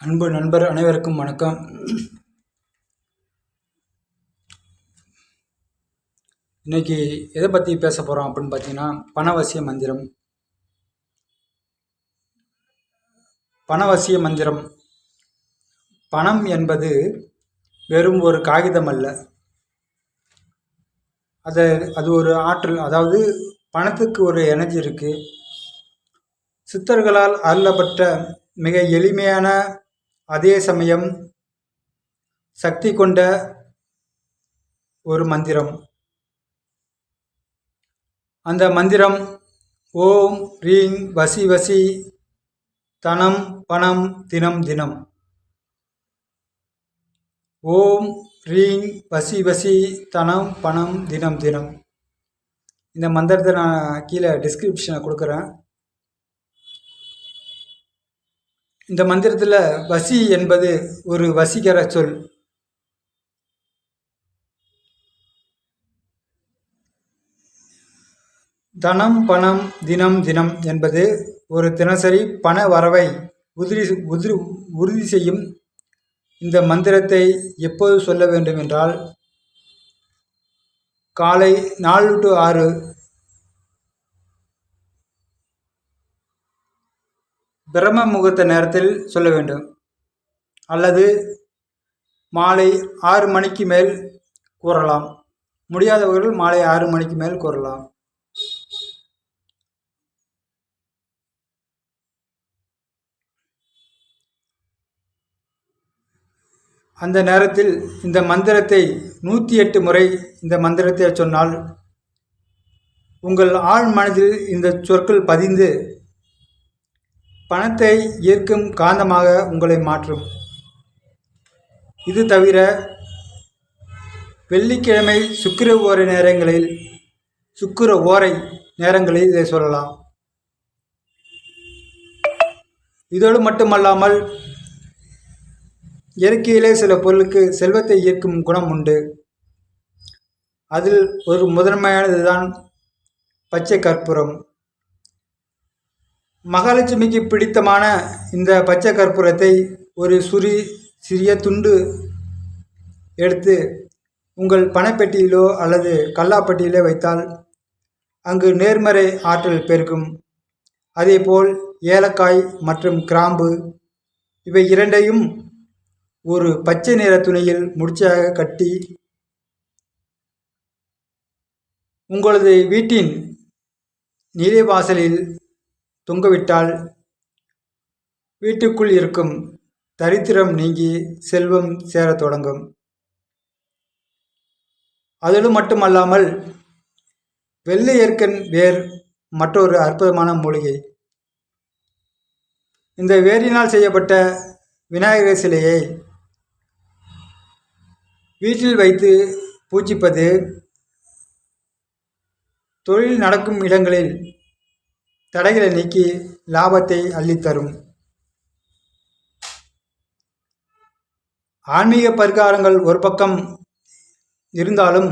அன்பு நண்பர் அனைவருக்கும் வணக்கம். இன்னைக்கு எதை பற்றி பேச போகிறோம் அப்படின்னு பார்த்தீங்கன்னா, பணவசிய மந்திரம். பணவசிய மந்திரம். பணம் என்பது வெறும் ஒரு காகிதம் அல்ல, அது ஒரு ஆற்றல். அதாவது பணத்துக்கு ஒரு எனர்ஜி இருக்கு. சித்தர்களால் அருளப்பட்ட மிக எளிமையான, அதே சமயம் சக்தி கொண்ட ஒரு மந்திரம். அந்த மந்திரம் ஓம் ரீங் வசி வசி தனம் பணம் தினம் தினம். ஓம் ரீங் வசி வசி தனம் பணம் தினம் தினம். இந்த மந்திரத்தை நான் கீழே டிஸ்கிரிப்ஷனை கொடுக்குறேன். இந்த மந்திரத்தில் வசி என்பது ஒரு வசீகர சொல். தனம் பணம் தினம் தினம் என்பது ஒரு தினசரி பண வரவை உறுதி செய்யும். இந்த மந்திரத்தை எப்போது சொல்ல வேண்டும் என்றால், காலை 4 to 6 பிரம்ம முகூர்த்த நேரத்தில் சொல்ல வேண்டும், அல்லது மாலை 6 மணிக்கு மேல் கூறலாம். முடியாதவர்கள் மாலை 6 மணிக்கு மேல் கூறலாம். அந்த நேரத்தில் இந்த மந்திரத்தை 108 முறை இந்த மந்திரத்தை சொன்னால் உங்கள் ஆழ் மனதில் இந்த சொற்கள் பதிந்து பணத்தை ஈர்க்கும் காந்தமாக உங்களை மாற்றும். இது தவிர வெள்ளிக்கிழமை சுக்கிர ஓரை நேரங்களில் இதை சொல்லலாம். இதோடு மட்டுமல்லாமல் இயற்கையிலே சில பொருளுக்கு செல்வத்தை ஈர்க்கும் குணம் உண்டு. அதில் ஒரு முதன்மையானதுதான் பச்சை கற்பூரம். மகாலட்சுமிக்கு பிடித்தமான இந்த பச்சை கற்பூரத்தை ஒரு சிறிய துண்டு எடுத்து உங்கள் பணப்பெட்டியிலோ அல்லது கல்லாப்பெட்டியிலோ வைத்தால் அங்கு நேர்மறை ஆற்றல் பெருகும். அதேபோல் ஏலக்காய் மற்றும் கிராம்பு இவை இரண்டையும் ஒரு பச்சை நிற துணியில் முடிச்சாக கட்டி உங்களது வீட்டின் நிலைவாசலில் தொங்கவிட்டால் வீட்டுக்குள் இருக்கும் தரித்திரம் நீங்கி செல்வம் சேரத் தொடங்கும். அதோடு மட்டுமல்லாமல் வெள்ளை எற்கன் வேர் மற்றொரு அற்புதமான மூலிகை. இந்த வேரினால் செய்யப்பட்ட விநாயகர் சிலையை வீட்டில் வைத்து பூஜிப்பது தொழில் நடக்கும் இடங்களில் தடைகளை நீக்கி லாபத்தை அள்ளித்தரும். ஆன்மீக பரிகாரங்கள் ஒரு பக்கம் இருந்தாலும்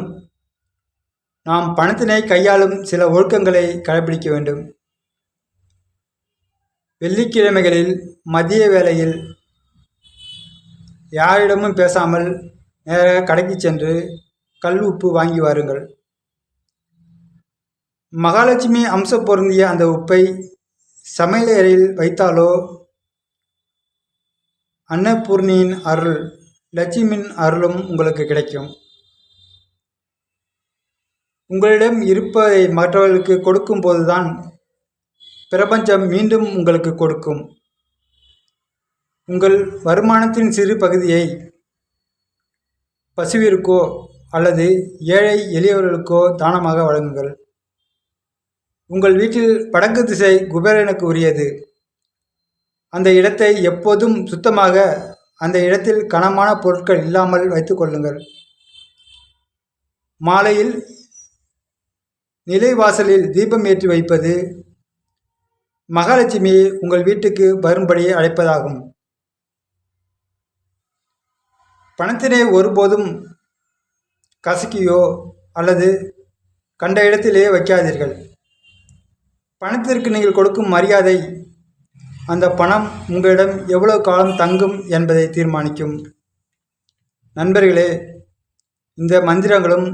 நாம் பணத்தினை கையாளும் சில ஒழுக்கங்களை கடைபிடிக்க வேண்டும். வெள்ளிக்கிழமைகளில் மதிய வேளையில் யாரிடமும் பேசாமல் நேராக கடைக்கு சென்று கல் உப்பு வாங்கி வாருங்கள். மகாலட்சுமி அம்சம் பொருந்திய அந்த உப்பை சமையலறையில் வைத்தாலோ அன்னபூர்ணியின் அருள், லட்சுமியின் அருளும் உங்களுக்கு கிடைக்கும். உங்களிடம் இருப்பதை மற்றவர்களுக்கு கொடுக்கும் போதுதான் பிரபஞ்சம் மீண்டும் உங்களுக்கு கொடுக்கும். உங்கள் வருமானத்தின் சிறு பகுதியை பசுவிற்கோ அல்லது ஏழை எளியவர்களுக்கோ தானமாக வழங்குங்கள். உங்கள் வீட்டில் வடக்கு திசை குபேரனுக்கு உரியது. அந்த இடத்தை எப்போதும் சுத்தமாக, அந்த இடத்தில் கனமான பொருட்கள் இல்லாமல் வைத்துக் கொள்ளுங்கள். மாலையில் நிலைவாசலில் தீபம் ஏற்றி வைப்பது மகாலட்சுமியை உங்கள் வீட்டுக்கு வரும்படி அழைப்பதாகும். பணத்தினை ஒருபோதும் கசக்கியோ அல்லது கண்ட இடத்திலேயே வைக்காதீர்கள். பணத்திற்கு நீங்கள் கொடுக்கும் மரியாதை அந்த பணம் உங்களிடம் எவ்வளவு காலம் தங்கும் என்பதை தீர்மானிக்கும். நண்பர்களே, இந்த மந்திரங்களும்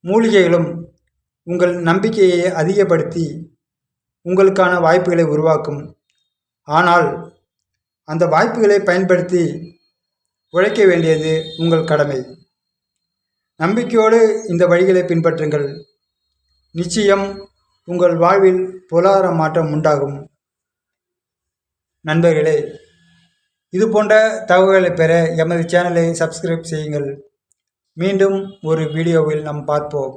மூலிகைகளும் உங்கள் நம்பிக்கையை அதிகப்படுத்தி உங்களுக்கான வாய்ப்புகளை உருவாக்கும். ஆனால் அந்த வாய்ப்புகளை பயன்படுத்தி உழைக்க வேண்டியது உங்கள் கடமை. நம்பிக்கையோடு இந்த வழிகளை பின்பற்றுங்கள். நிச்சயம் உங்கள் வாழ்வில் பொருளாதார மாற்றம் உண்டாகும். நண்பர்களே, இது போன்ற தகவல்களை பெற எமது சேனலை சப்ஸ்கிரைப் செய்யுங்கள். மீண்டும் ஒரு வீடியோவில் நாம் பார்ப்போம்.